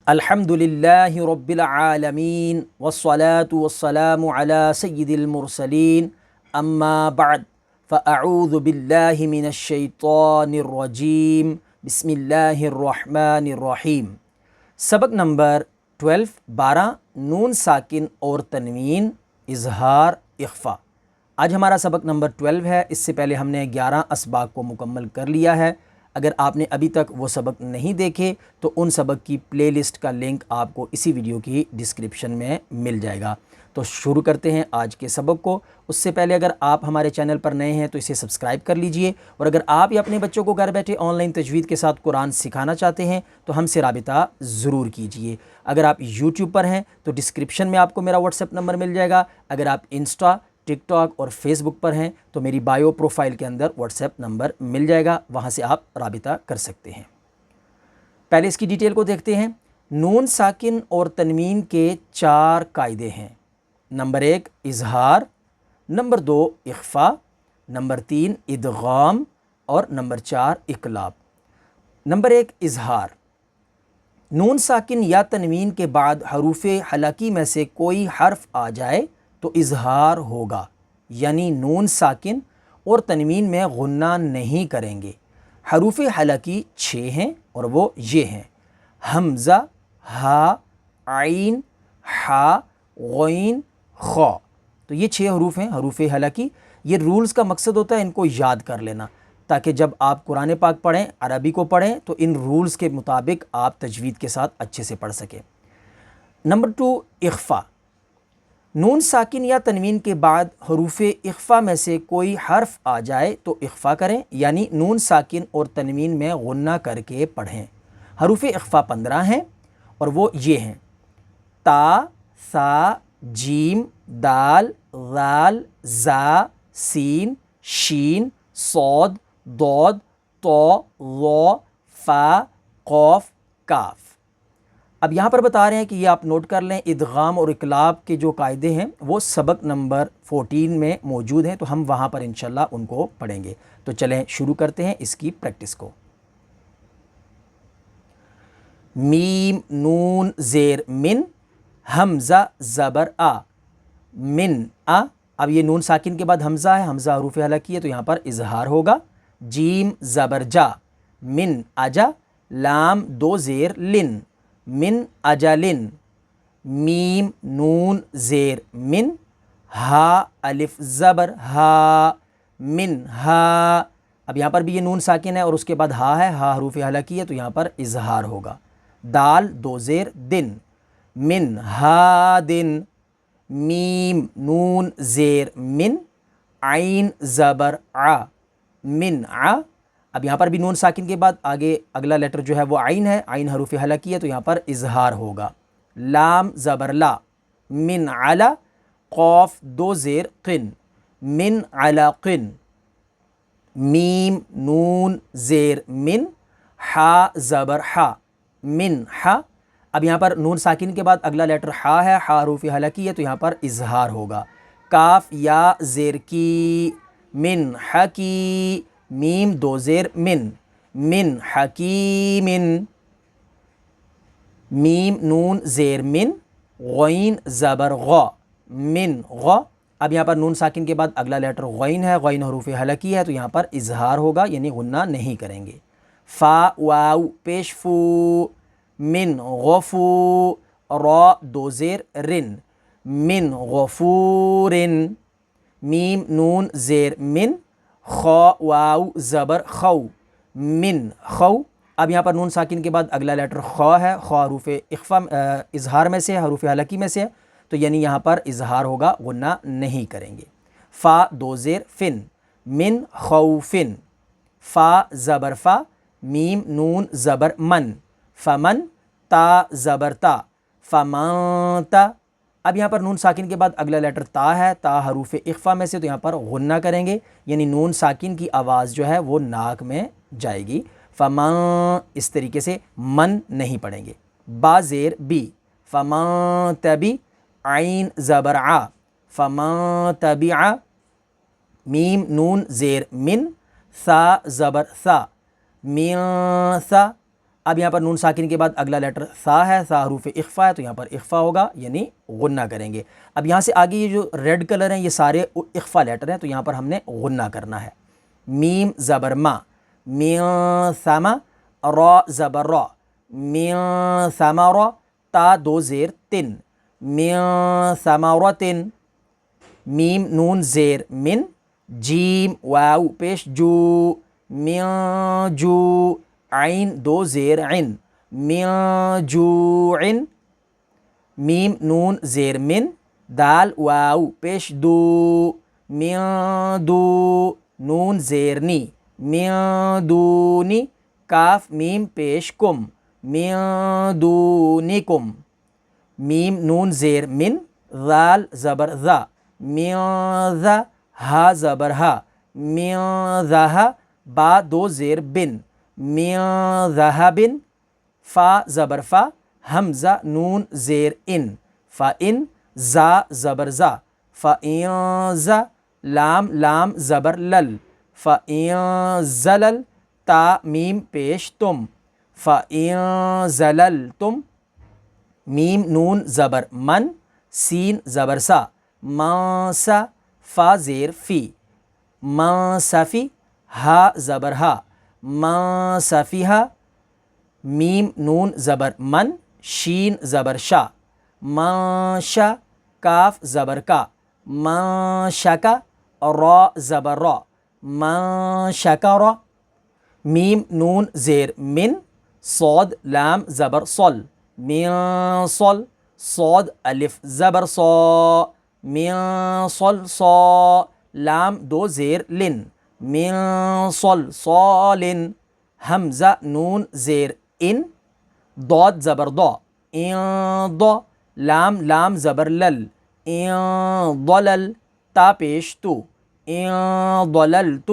अल्हम्दुलिल्लाहि रब्बिल आलमीन वस्सलातु वस्सलामु अला सय्यिदिल मुरसलीन अम्मा बअद फ़अऊज़ु बिल्लाहि मिनश शैतानिर रजीम बिस्मिल्लाहिर रहमानिर रहीम। सबक नंबर 12 नून साकिन और तनवीन इज़हार इख्फ़ा। आज हमारा सबक नंबर 12 है। इससे पहले हमने 11 असबाक को मुकम्मल कर लिया है। अगर आपने अभी तक वो सबक नहीं देखे तो उन सबक की प्लेलिस्ट का लिंक आपको इसी वीडियो की डिस्क्रिप्शन में मिल जाएगा। तो शुरू करते हैं आज के सबक को। उससे पहले अगर आप हमारे चैनल पर नए हैं तो इसे सब्सक्राइब कर लीजिए, और अगर आप या अपने बच्चों को घर बैठे ऑनलाइन तजवीद के साथ कुरान सिखाना चाहते हैं तो हमसे राबिता ज़रूर कीजिए। अगर आप यूट्यूब पर हैं तो डिस्क्रिप्शन में आपको मेरा व्हाट्सएप नंबर मिल जाएगा। अगर आप इंस्टा, टिकटॉक और फेसबुक पर हैं तो मेरी बायो प्रोफाइल के अंदर व्हाट्सएप नंबर मिल जाएगा, वहाँ से आप राबिता कर सकते हैं। पहले इसकी डिटेल को देखते हैं। नून साकिन और तनवीन के 4 कायदे हैं। नंबर 1 इज़हार, नंबर 2 इख्फ़ा, नंबर 3 इदगाम और नंबर 4 इकलाब। नंबर 1 इज़हार। नून साकिन या तनवीन के बाद हरूफ़े हलकी में से कोई हर्फ आ जाए तो इज़हार होगा, यानी नून साकिन और तनवीन में गुन्ना नहीं करेंगे। हरूफ़ हलकी 6 हैं और वो ये हैं: हमज़ा, हा, आइन, हा, गौइन, खौ। तो ये 6 हरूफ हैं हरूफ़ हलकी। ये रूल्स का मकसद होता है इनको याद कर लेना, ताकि जब आप कुरान पाक पढ़ें, अरबी को पढ़ें, तो इन रूल्स के मुताबिक आप तजवीद के साथ अच्छे से पढ़ सकें। नंबर 2 इख्फ़ा। नून साकिन या तनवीन के बाद हरूफ़ इख्फ़ा में से कोई हर्फ आ जाए तो इख्फ़ा करें, यानी नून साकिन और तनवीन में गुन्ना करके पढ़ें। हरूफ़ इख्फ़ा 15 हैं और वो ये हैं: ता, सा, जीम, दाल, ज़ाल, ज़ा, सीन, शीन, सौद, दौद, तो, ज़ौ, फ़ा, क़ाफ़, काफ़। अब यहाँ पर बता रहे हैं कि ये आप नोट कर लें, इदगाम और इकलाब के जो कायदे हैं वो सबक नंबर 14 में मौजूद हैं, तो हम वहाँ पर इंशाल्लाह उनको पढ़ेंगे। तो चलें शुरू करते हैं इसकी प्रैक्टिस को। मीम नून ज़ेर मिन, हमज़ा ज़बर आ, मिन आ। अब ये नून साकिन के बाद हमज़ा है, हमज़ा हरूफ़ हलकी है तो यहाँ पर इज़हार होगा। जीम ज़बर जा, मिन आजा। लाम 2 ज़ेर लिन, मिन अजलिन। मीम नून ज़ेर मिन, हा अलिफ ज़बर हा, मिन हा। अब यहाँ पर भी ये नून साकिन है और उसके बाद हा है, हा हरूफ़ हलकी है तो यहाँ पर इज़हार होगा। दाल 2 ज़ेर दिन, मिन हा दिन। मीम नून ज़ेर मिन, आइन ज़बर आ, मिन आ। अब यहाँ पर भी नून साकिन के बाद आगे अगला लेटर जो है वो आइन है, आइन हरूफ़ हलकी है तो यहाँ पर इज़हार होगा। लाम ज़बर ला, मिन अला। क़ाफ़ 2 ज़ेर क़िन, मिन अला क़िन। मीम नून ज़ेर मिन, हा ज़बर हा, मिन हा। अब यहाँ पर नून साकिन के बाद अगला लेटर हा है, हा हरूफ़ हलकी है तो यहाँ पर इज़हार होगा। काफ़ या ज़ेर की, मिन हकी। मीम 2 ज़ेर मिन, मिन हकीमिन। मीम नून ज़ेर मिन, गौइन ज़बर गौ, मिन गौ। अब यहाँ पर नून साकिन के बाद अगला लेटर गौइन है, गौइन हरूफ़ हलकी है तो यहाँ पर इज़हार होगा, यानी गुन्ना नहीं करेंगे। फ़ा वाउ पेश फू, मिन गफ़ू। रौ 2 ज़ेर रिन, मिन गफ़ूरिन। मीम नून ज़ेर मिन, खौ वाउ ज़बर खौ, मिन खौ। अब यहाँ पर नून साकिन के बाद अगला लेटर खौ है, खौ हरूफ़ इख्फ़ा इज़हार में से, हरूफ़ हलकी में से, तो यानी यहाँ पर इज़हार होगा, गुन्ना नहीं करेंगे। फ़ा 2 ज़ेर फ़िन, मिन खौफ़िन। फ़ा ज़बर फ़ा, मीम नून ज़बर मन, फ़मन। ता ज़बर ता, फ़मंता। अब यहाँ पर नून साकिन के बाद अगला लेटर ता है, ता हरूफ़ इख्फ़ा में से तो यहाँ पर गुन्ना करेंगे, यानी नून साकिन की आवाज़ जो है वो नाक में जाएगी। फ़मं, इस तरीके से मन नहीं पढ़ेंगे। बा ज़ेर बी, फ़मं तबी। आइन ज़बर आ, फ़मं तबिआ। मीम नून ज़ेर मिन, सा ज़बर सा, मिन सा। اب یہاں پر نون ساکن کے بعد اگلا لیٹر ثا ہے، ثا حروف اخفا ہے، تو یہاں پر اخفا ہوگا یعنی غنہ کریں گے۔ اب یہاں سے آگے یہ جو ریڈ کلر ہیں یہ سارے اخفا لیٹر ہیں، تو یہاں پر ہم نے غنہ کرنا ہے۔ میم زبر ما، من ثما، را زبر را، من ثمرہ، تا دو زیر تن، من ثمرتن۔ میم نون زیر من، جیم واو پیش جو، من جو، عین دو زیر عن، من جوعن۔ میم نون زیر من، دال واو پیش دو، من دو، نون زیر نی، من دونی، کاف میم پیش کم، من دونکم۔ میم نون زیر من، ذال زبر ذا، من ذا، ہا زبر ہا، من ذہا، با دو زیر بن، من ذہبن۔ فا زبر فا، حمزہ نون زیر ان، فا ان، زا زبر زا، فا ان زا، لام لام زبر لل، فا ان زلل، تا میم پیش تم، فا ان زللتم۔ میم نون زبر من، سین زبر سا، ما سا، فا زیر فی، ما سفی، ہا زبر ہا، ما سفیہا۔ میم نون زبر من، شین زبر شا، ما شا، کاف زبر کا، ما شکا، را زبر را، ما شکر۔ میم نون زیر من، صاد لام زبر صل، من صل، صاد الف زبر صا، من صل صا، لام دو زیر لن، من صل صالن۔ حمزہ نون زیر ان، ضاد زبر ضا، ان ضا، لام لام زبر لل، ان ضلل، تا پیش تو، ان ضللت۔